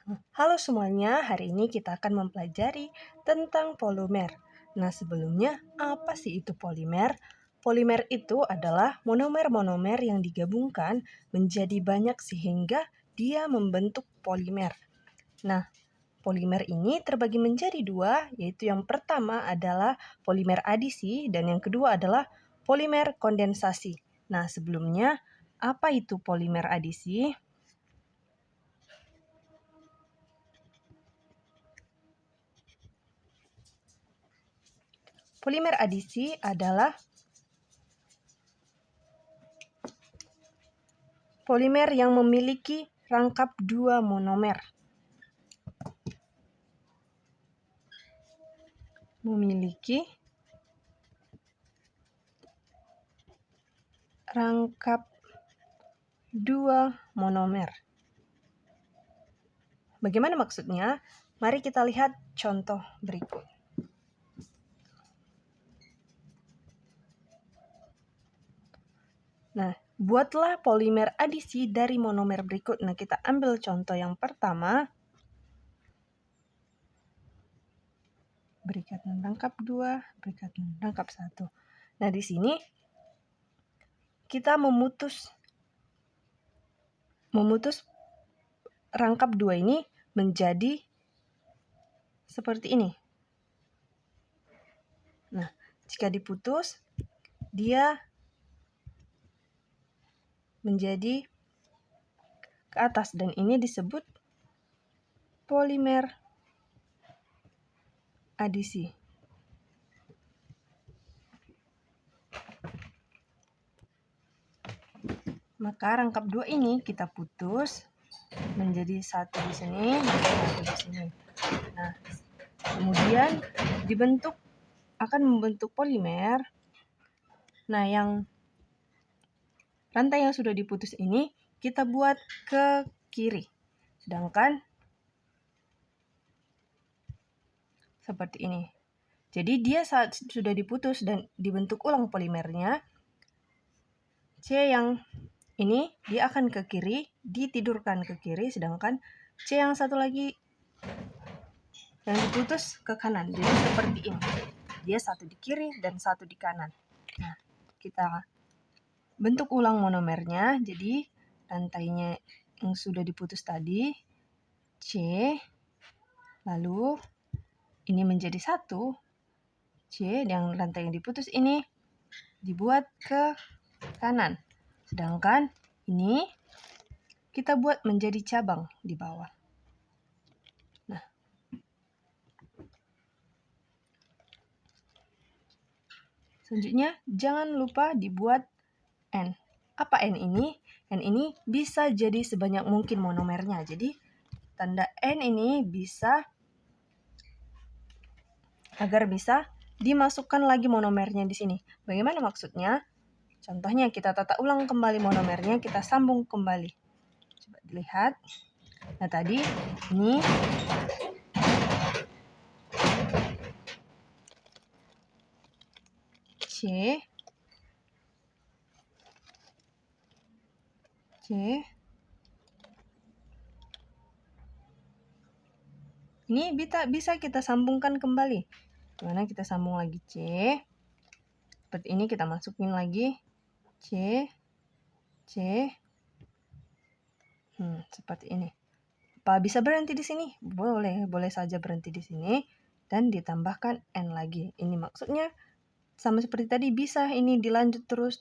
Halo semuanya, hari ini kita akan mempelajari tentang polimer. Nah, sebelumnya apa sih itu polimer? Polimer itu adalah monomer-monomer yang digabungkan menjadi banyak sehingga dia membentuk polimer. Nah, polimer ini terbagi menjadi dua, yaitu yang pertama adalah polimer adisi dan yang kedua adalah polimer kondensasi. Nah, sebelumnya apa itu polimer adisi? Polimer adisi adalah polimer yang memiliki rangkap dua monomer. Memiliki rangkap dua monomer. Bagaimana maksudnya? Mari kita lihat contoh berikut. Nah, buatlah polimer adisi dari monomer berikut. Nah, kita ambil contoh yang pertama. Berikatan rangkap 2, berikatan rangkap 1. Nah, di sini kita memutus rangkap 2 ini menjadi seperti ini. Nah, jika diputus, dia menjadi ke atas dan ini disebut polimer adisi. Maka rangkap 2 ini kita putus menjadi satu di sini, satu di sini. Nah, kemudian akan membentuk polimer. Nah, yang rantai yang sudah diputus ini kita buat ke kiri. Sedangkan seperti ini. Jadi dia saat sudah diputus dan dibentuk ulang polimernya, C yang ini dia akan ke kiri, ditidurkan ke kiri, sedangkan C yang satu lagi yang diputus ke kanan. Jadi seperti ini. Dia satu di kiri dan satu di kanan. Nah, kita bentuk ulang monomernya. Jadi rantainya yang sudah diputus tadi, C, lalu ini menjadi satu, C, yang rantai yang diputus ini dibuat ke kanan. Sedangkan ini kita buat menjadi cabang di bawah. Nah, selanjutnya jangan lupa dibuat N. Apa N ini? N ini bisa jadi sebanyak mungkin monomernya. Jadi tanda N ini bisa agar bisa dimasukkan lagi monomernya di sini. Bagaimana maksudnya? Contohnya kita tata ulang kembali monomernya, kita sambung kembali. Coba dilihat. Nah, tadi ini C, ini bisa kita sambungkan kembali. Gimana kita sambung lagi C. Seperti ini kita masukin lagi C. Seperti ini. Apa bisa berhenti di sini? Boleh saja berhenti di sini dan ditambahkan N lagi. Ini maksudnya sama seperti tadi, bisa ini dilanjut terus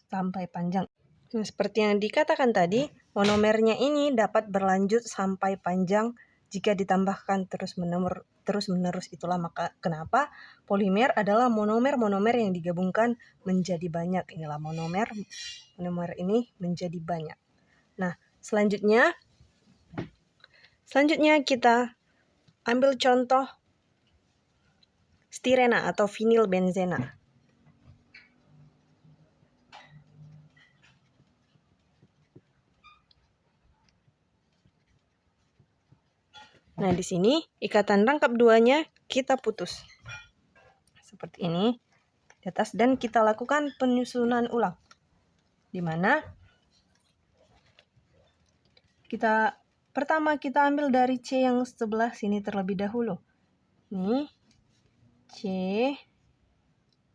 sampai panjang. Nah, seperti yang dikatakan tadi, monomernya ini dapat berlanjut sampai panjang jika ditambahkan terus-menerus. Itulah maka kenapa polimer adalah monomer-monomer yang digabungkan menjadi banyak. Inilah monomer ini menjadi banyak. Nah, selanjutnya kita ambil contoh stirena atau vinil benzena. Nah, di sini ikatan rangkap 2-nya kita putus. Seperti ini di atas dan kita lakukan penyusunan ulang. Di mana kita pertama kita ambil dari C yang sebelah sini terlebih dahulu. Nih, C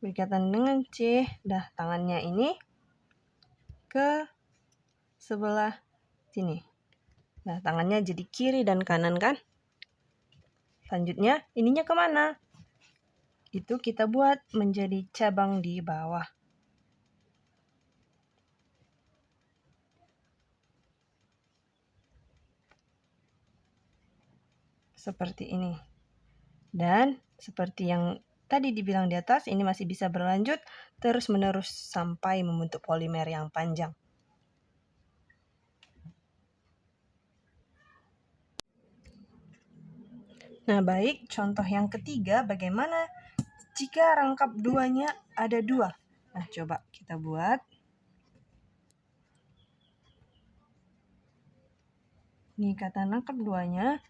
berikatan dengan C. Dah, tangannya ini ke sebelah sini. Nah, tangannya jadi kiri dan kanan kan? Selanjutnya, ininya kemana? Itu kita buat menjadi cabang di bawah. Seperti ini. Dan seperti yang tadi dibilang di atas, ini masih bisa berlanjut terus-menerus sampai membentuk polimer yang panjang. Nah, baik, contoh yang ketiga, bagaimana jika rangkap duanya ada dua? Nah, coba kita buat. Ini ikatan rangkap duanya.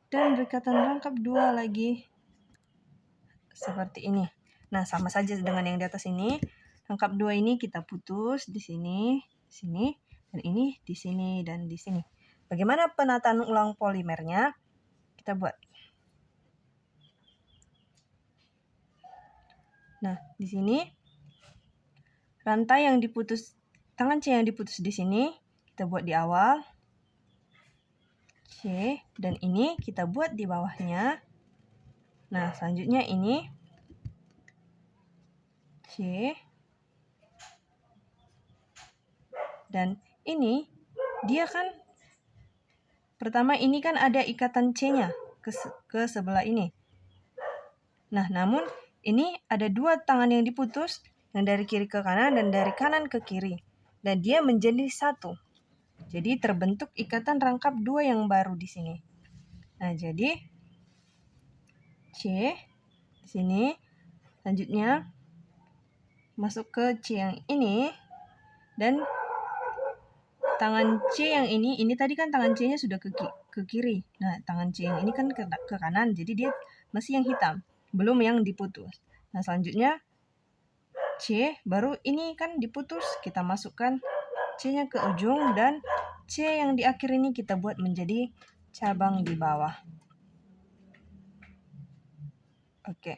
Dan berikatan rangkap dua lagi. Seperti ini. Nah, sama saja dengan yang di atas ini. Rangkap dua ini kita putus di sini, sini, dan ini di sini, dan di sini. Bagaimana penataan ulang polimernya? Kita buat. Nah, di sini rantai yang diputus, tangan C yang diputus di sini, kita buat di awal. C, dan ini kita buat di bawahnya. Nah, selanjutnya ini C, dan ini dia kan pertama ini kan ada ikatan C-nya ke sebelah ini. Nah, namun ini ada dua tangan yang diputus, yang dari kiri ke kanan dan dari kanan ke kiri. Dan dia menjadi satu. Jadi terbentuk ikatan rangkap dua yang baru di sini. Nah, jadi C di sini, selanjutnya masuk ke C yang ini, dan tangan C yang ini tadi kan tangan C-nya sudah ke kiri. Nah, tangan C yang ini kan ke kanan, jadi dia masih yang hitam, belum yang diputus. Nah, selanjutnya C, baru ini kan diputus, kita masukkan C-nya ke ujung, dan C yang di akhir ini kita buat menjadi cabang di bawah. Oke.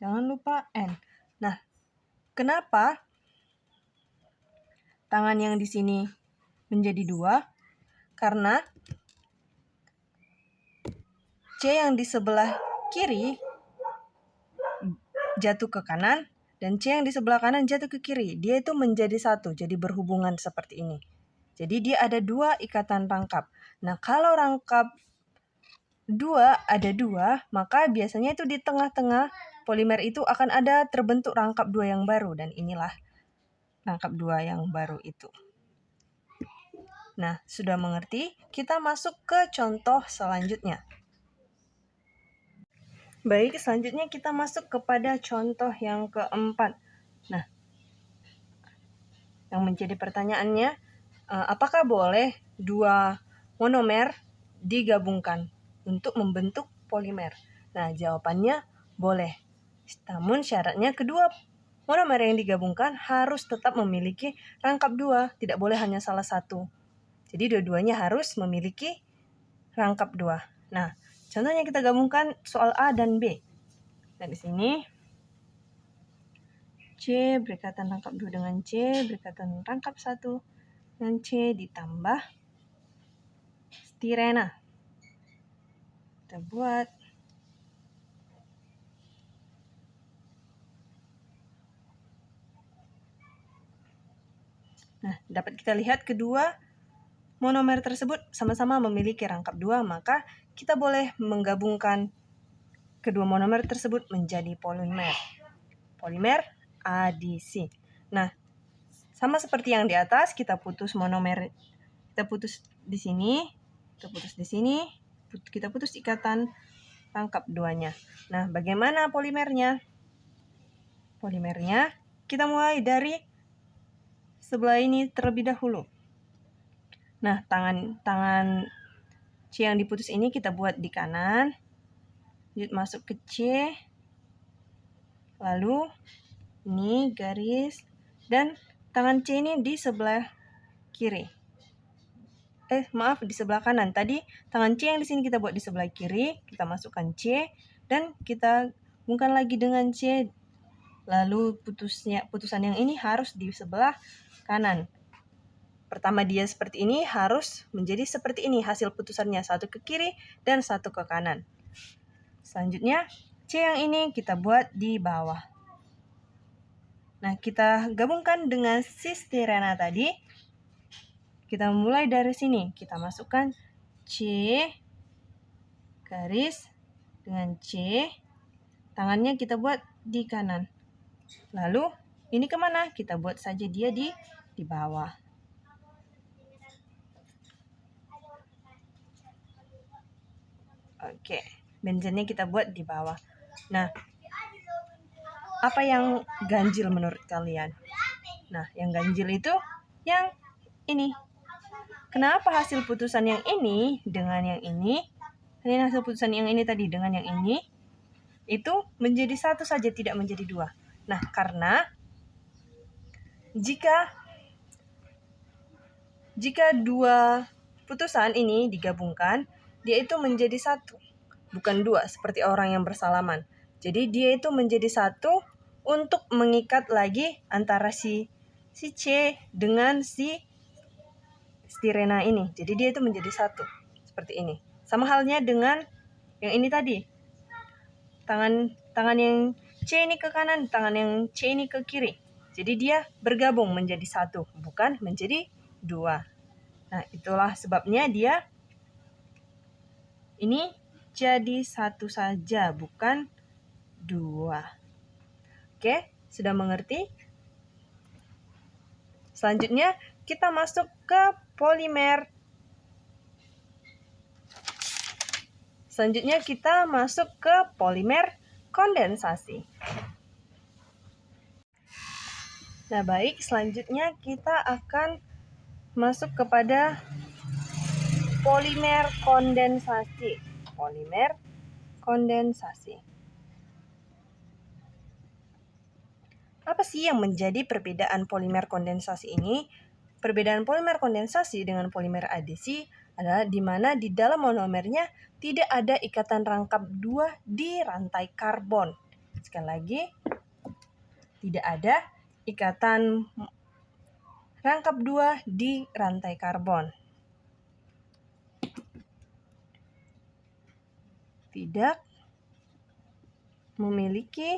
Jangan lupa N. Nah, kenapa tangan yang di sini menjadi dua? Karena C yang di sebelah kiri jatuh ke kanan, dan C yang di sebelah kanan jatuh ke kiri. Dia itu menjadi satu, jadi berhubungan seperti ini. Jadi dia ada dua ikatan rangkap. Nah, kalau rangkap dua ada dua, maka biasanya itu di tengah-tengah polimer itu akan ada terbentuk rangkap dua yang baru, dan inilah rangkap dua yang baru itu. Nah, sudah mengerti? Kita masuk ke contoh selanjutnya. Baik, selanjutnya kita masuk kepada contoh yang keempat. Nah, yang menjadi pertanyaannya, apakah boleh dua monomer digabungkan untuk membentuk polimer? Nah, jawabannya boleh. Namun syaratnya kedua monomer yang digabungkan harus tetap memiliki rangkap dua, tidak boleh hanya salah satu. Jadi dua-duanya harus memiliki rangkap dua. Nah, contohnya kita gabungkan soal A dan B. Nah, di sini C berikatan rangkap 2 dengan C berikatan rangkap 1 dengan C ditambah stirena. Kita buat. Nah, dapat kita lihat kedua monomer tersebut sama-sama memiliki rangkap 2, maka kita boleh menggabungkan kedua monomer tersebut menjadi polimer. Polimer adisi. Nah, sama seperti yang di atas, kita putus monomer, kita putus di sini, kita putus di sini, kita putus ikatan rangkap duanya. Nah, bagaimana polimernya? Polimernya kita mulai dari sebelah ini terlebih dahulu. Nah, tangan C yang diputus ini kita buat di kanan, lanjut masuk ke C, lalu ini garis, dan tangan C ini di sebelah kiri. di sebelah kanan. Tadi tangan C yang di sini kita buat di sebelah kiri, kita masukkan C dan kita gabungkan lagi dengan C. Lalu putusan yang ini harus di sebelah kanan. Pertama dia seperti ini harus menjadi seperti ini hasil putusannya, satu ke kiri dan satu ke kanan. Selanjutnya C yang ini kita buat di bawah. Nah, kita gabungkan dengan si stirena tadi. Kita mulai dari sini. Kita masukkan C garis dengan C. Tangannya kita buat di kanan. Lalu ini kemana? Kita buat saja dia di bawah. Oke, benzennya kita buat di bawah. Nah, apa yang ganjil menurut kalian? Nah, yang ganjil itu yang ini. Kenapa hasil putusan yang ini dengan yang ini, hasil putusan yang ini tadi dengan yang ini, itu menjadi satu saja, tidak menjadi dua. Nah, karena jika dua putusan ini digabungkan, dia itu menjadi satu, bukan dua, seperti orang yang bersalaman. Jadi dia itu menjadi satu untuk mengikat lagi antara si C dengan si stirena ini. Jadi dia itu menjadi satu, seperti ini. Sama halnya dengan yang ini tadi. Tangan yang C ini ke kanan, tangan yang C ini ke kiri. Jadi dia bergabung menjadi satu, bukan menjadi dua. Nah, itulah sebabnya dia ini jadi satu saja, bukan dua. Oke, sudah mengerti? Selanjutnya kita masuk ke polimer. Selanjutnya kita masuk ke polimer kondensasi. Nah, baik, selanjutnya kita akan masuk kepada polimer kondensasi. Polimer kondensasi. Apa sih yang menjadi perbedaan polimer kondensasi ini? Perbedaan polimer kondensasi dengan polimer adhesi adalah di mana di dalam monomernya tidak ada ikatan rangkap dua di rantai karbon. Sekali lagi, tidak ada ikatan rangkap dua di rantai karbon. Tidak memiliki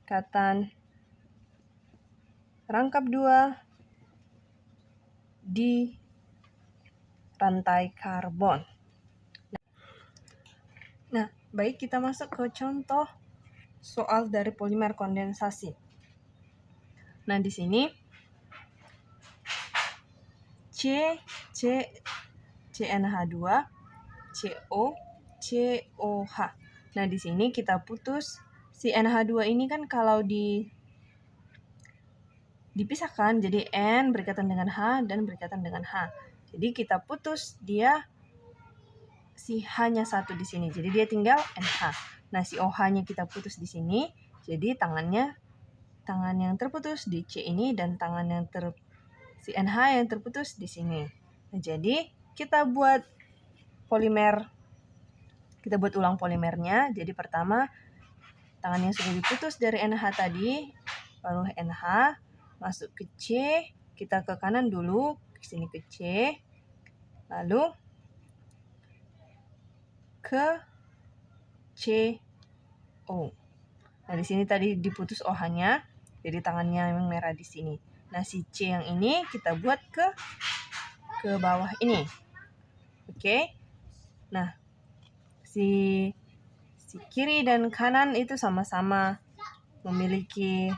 ikatan rangkap dua di rantai karbon. Nah, baik, kita masuk ke contoh soal dari polimer kondensasi. Nah, di sini CNH2, CO, COH. Nah, di sini kita putus si NH2 ini kan kalau dipisahkan jadi N berikatan dengan H dan berikatan dengan H. Jadi kita putus dia si H-nya satu di sini. Jadi dia tinggal NH. Nah, si OH-nya kita putus di sini. Jadi tangan yang terputus di C ini dan si NH yang terputus di sini. Nah, jadi kita buat ulang polimernya. Jadi pertama tangan yang sudah diputus dari NH tadi, lalu NH masuk ke C, kita ke kanan dulu, ke sini ke C, lalu ke CO. Nah, di sini tadi diputus OH-nya, jadi tangannya yang merah di sini. Nah, si C yang ini kita buat ke bawah ini. Oke. Nah, si kiri dan kanan itu sama-sama memiliki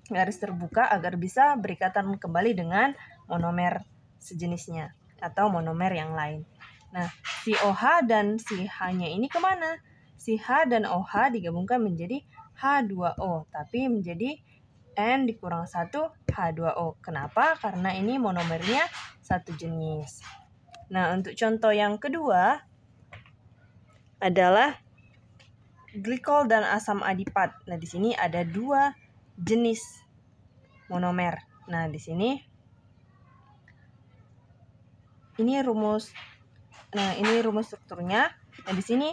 garis terbuka agar bisa berikatan kembali dengan monomer sejenisnya atau monomer yang lain. Nah, si OH dan si H-nya ini kemana? Si H dan OH digabungkan menjadi H2O, tapi menjadi N dikurang 1 H2O. Kenapa? Karena ini monomernya satu jenis. Nah, untuk contoh yang kedua adalah glikol dan asam adipat. Nah, di sini ada dua jenis monomer. Nah, di sini ini rumus strukturnya. Nah, di sini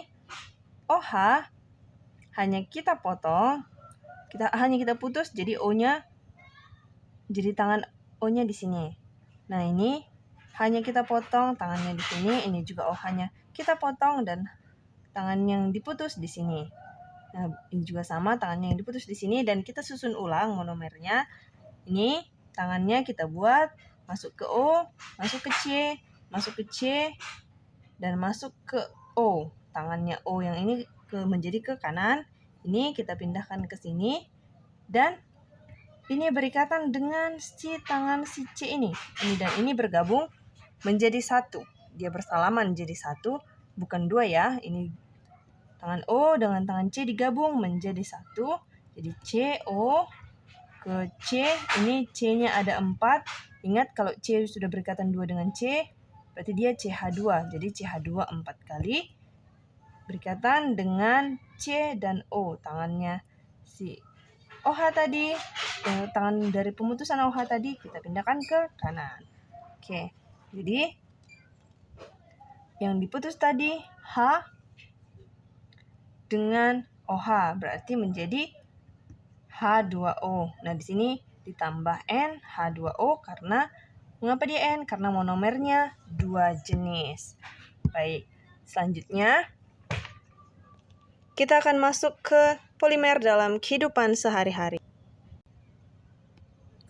OH hanya kita potong, hanya kita putus, jadi O-nya jadi tangan O-nya di sini. Nah, ini hanya kita potong tangannya di sini, ini juga OH-nya kita potong dan tangan yang diputus di sini. Nah, ini juga sama, tangannya yang diputus di sini, dan kita susun ulang monomernya. Ini tangannya kita buat masuk ke O, masuk ke C, masuk ke C, dan masuk ke O. Tangannya O yang ini menjadi ke kanan. Ini kita pindahkan ke sini. Dan ini berikatan dengan si tangan si C ini. Dan ini bergabung menjadi satu. Dia bersalaman menjadi satu. Bukan dua ya. Ini tangan O dengan tangan C digabung menjadi satu. Jadi C, O ke C. Ini C-nya ada 4. Ingat kalau C sudah berikatan 2 dengan C, berarti dia CH2. Jadi CH2 4 kali berikatan dengan C dan O. Tangannya si OH tadi, tangan dari pemutusan OH tadi kita pindahkan ke kanan. Oke, jadi yang diputus tadi H dengan OH berarti menjadi H2O. Nah, di sini ditambah N H2O karena mengapa dia N? Karena monomernya 2 jenis. Baik, selanjutnya kita akan masuk ke polimer dalam kehidupan sehari-hari.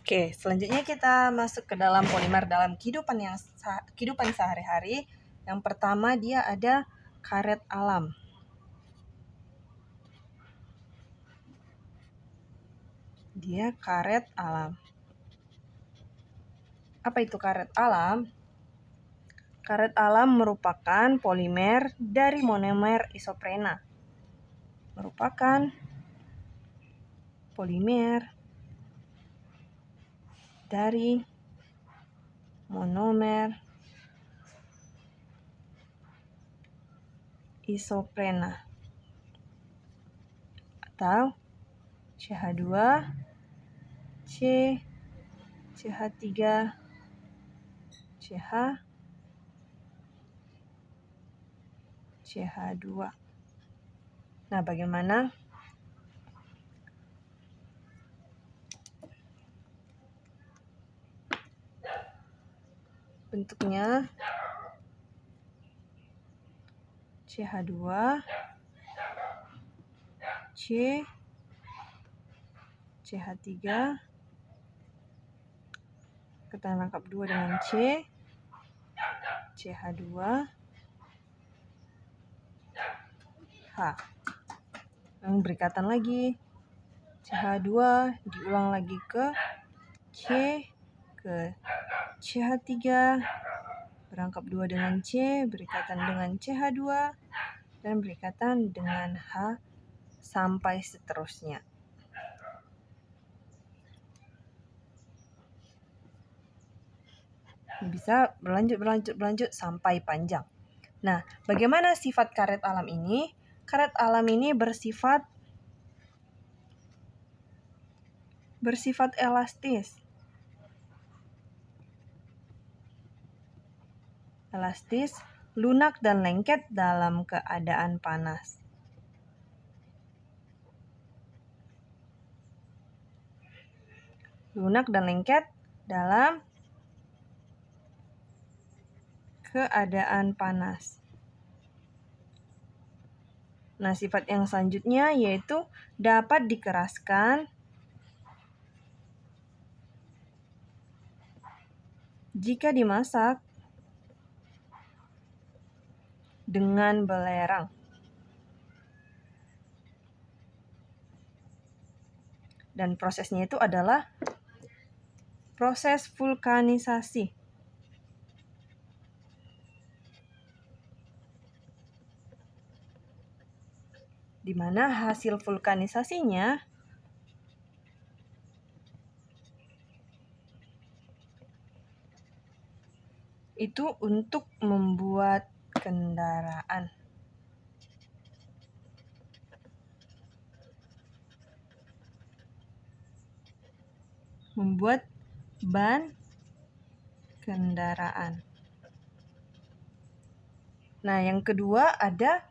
Oke, selanjutnya kita masuk ke dalam polimer dalam kehidupan sehari-hari. Yang pertama dia ada karet alam. Dia karet alam. Apa itu karet alam? Karet alam merupakan polimer dari monomer isoprena. Merupakan polimer dari monomer isoprena atau CH2, C, CH3, CH, CH2. Nah, bagaimana bentuknya? CH2, C, CH3, kita rangkap 2 dengan C, CH2, H. Yang berikatan lagi, CH2 diulang lagi ke C, ke CH3, berangkap 2 dengan C, berikatan dengan CH2, dan berikatan dengan H, sampai seterusnya. Bisa berlanjut sampai panjang. Nah, bagaimana sifat karet alam ini? Karet alam ini bersifat elastis. Elastis, lunak dan lengket dalam keadaan panas. Lunak dan lengket dalam keadaan panas. Nah, sifat yang selanjutnya yaitu dapat dikeraskan jika dimasak dengan belerang. Dan prosesnya itu adalah proses vulkanisasi. Di mana hasil vulkanisasinya itu untuk membuat kendaraan. Membuat ban kendaraan. Nah, yang kedua ada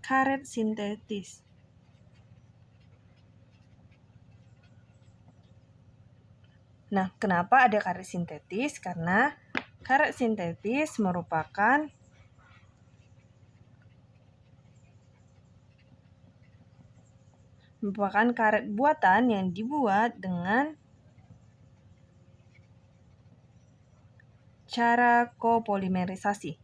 karet sintetis. Nah, kenapa ada karet sintetis? Karena karet sintetis merupakan karet buatan yang dibuat dengan cara kopolimerisasi.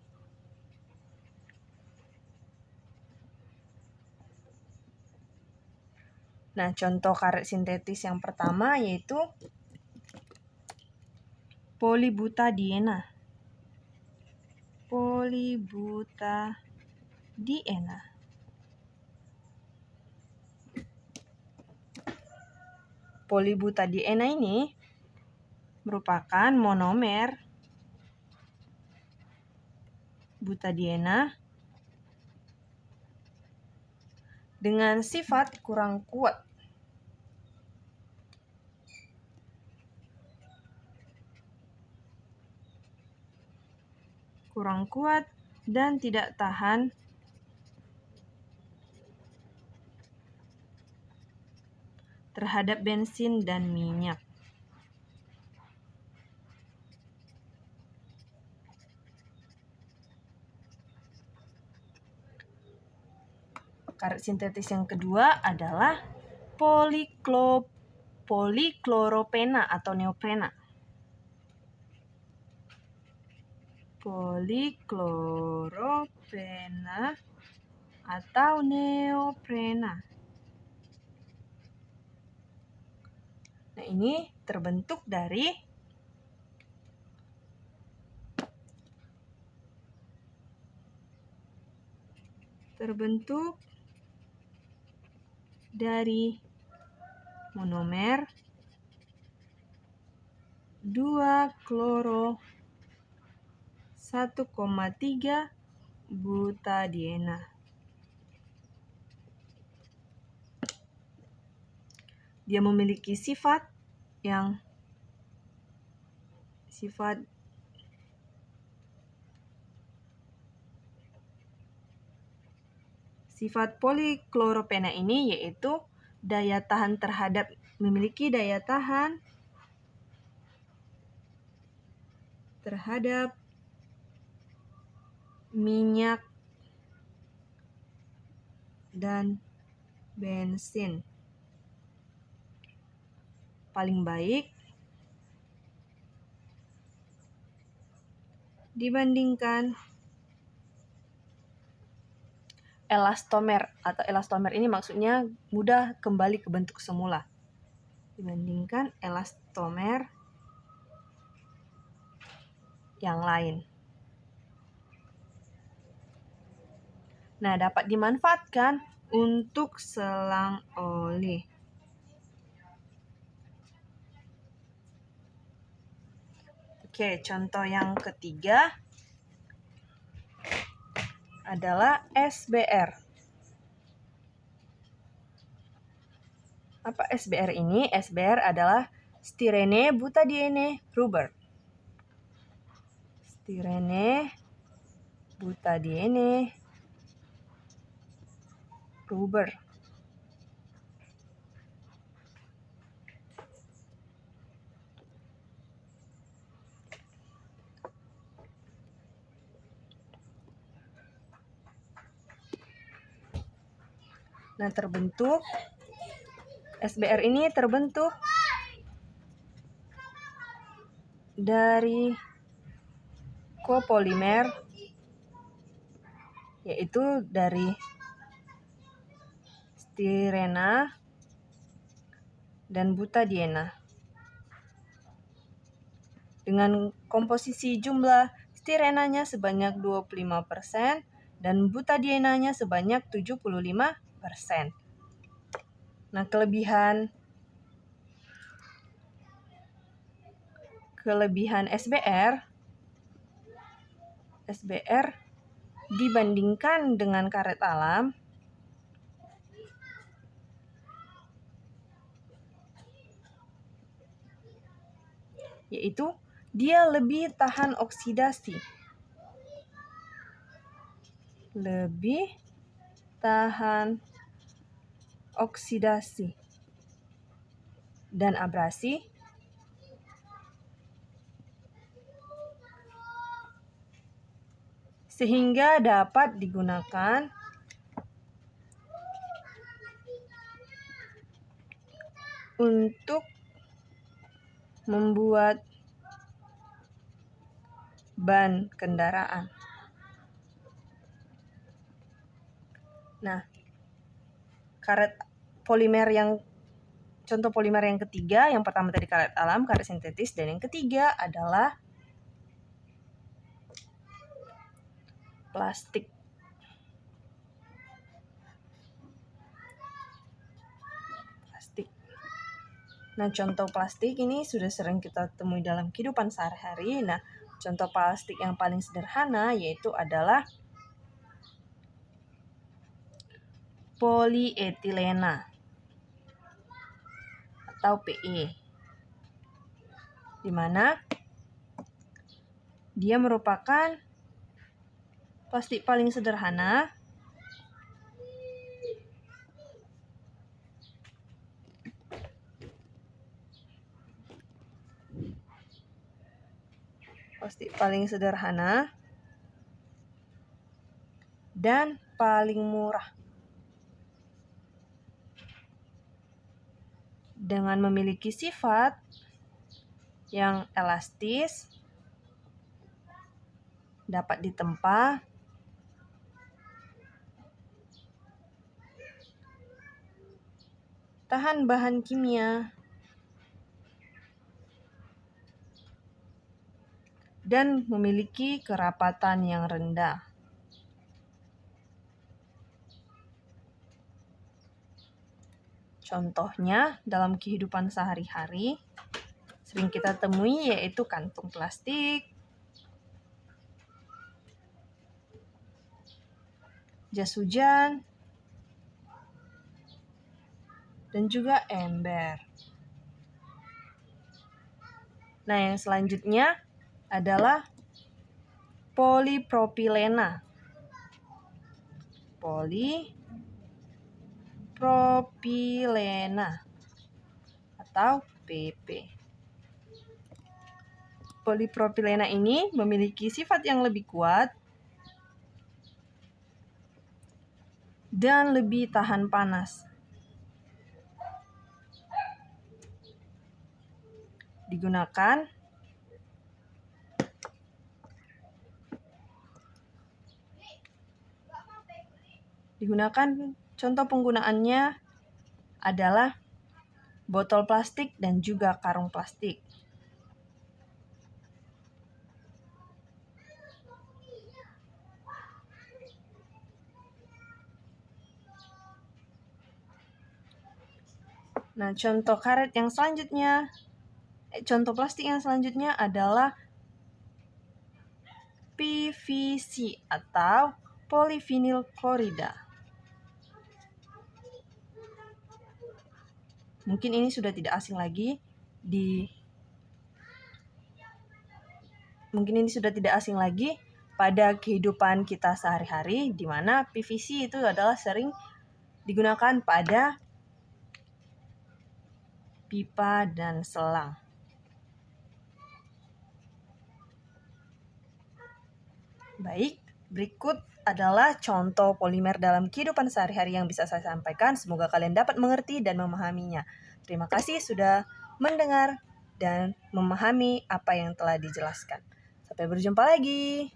Nah, contoh karet sintetis yang pertama yaitu polybutadiena. Polybutadiena ini merupakan monomer butadiena dengan sifat kurang kuat. Dan tidak tahan terhadap bensin dan minyak. Karet sintetis yang kedua adalah polikloropena atau neoprena. Polikloropena atau neoprena. Nah, ini terbentuk dari monomer 2-kloro 1,3 butadiena. Dia memiliki sifat polikloropena ini yaitu memiliki daya tahan terhadap minyak dan bensin. Paling baik dibandingkan elastomer, atau elastomer ini maksudnya mudah kembali ke bentuk semula. Dibandingkan elastomer yang lain. Nah, dapat dimanfaatkan untuk selang oli. Oke, contoh yang ketiga adalah SBR. Apa SBR ini? SBR adalah styrene butadiene rubber. Styrene butadiene rubber. Nah, SBR ini terbentuk dari kopolimer, yaitu dari styrena dan butadiena. Dengan komposisi jumlah styrenanya sebanyak 25% dan butadienanya sebanyak 75%. Nah, kelebihan SBR dibandingkan dengan karet alam yaitu dia lebih tahan oksidasi. Lebih tahan oksidasi dan abrasi sehingga dapat digunakan untuk membuat ban kendaraan. Nah, contoh polimer yang ketiga, yang pertama tadi karet alam, karet sintetis, dan yang ketiga adalah plastik. Nah, contoh plastik ini sudah sering kita temui dalam kehidupan sehari-hari. Nah, contoh plastik yang paling sederhana yaitu adalah polietilena atau PE, di mana dia merupakan plastik paling sederhana dan paling murah, dengan memiliki sifat yang elastis, dapat ditempa, tahan bahan kimia, dan memiliki kerapatan yang rendah. Contohnya dalam kehidupan sehari-hari sering kita temui yaitu kantung plastik, jas hujan, dan juga ember. Nah, yang selanjutnya adalah polipropilena. Polipropilena atau PP. Polipropilena ini memiliki sifat yang lebih kuat dan lebih tahan panas. Digunakan contoh penggunaannya adalah botol plastik dan juga karung plastik. Nah, contoh plastik yang selanjutnya adalah PVC atau polyvinyl klorida. Mungkin ini sudah tidak asing lagi pada kehidupan kita sehari-hari, di mana PVC itu adalah sering digunakan pada pipa dan selang. Baik, berikut adalah contoh polimer dalam kehidupan sehari-hari yang bisa saya sampaikan. Semoga kalian dapat mengerti dan memahaminya. Terima kasih sudah mendengar dan memahami apa yang telah dijelaskan. Sampai berjumpa lagi.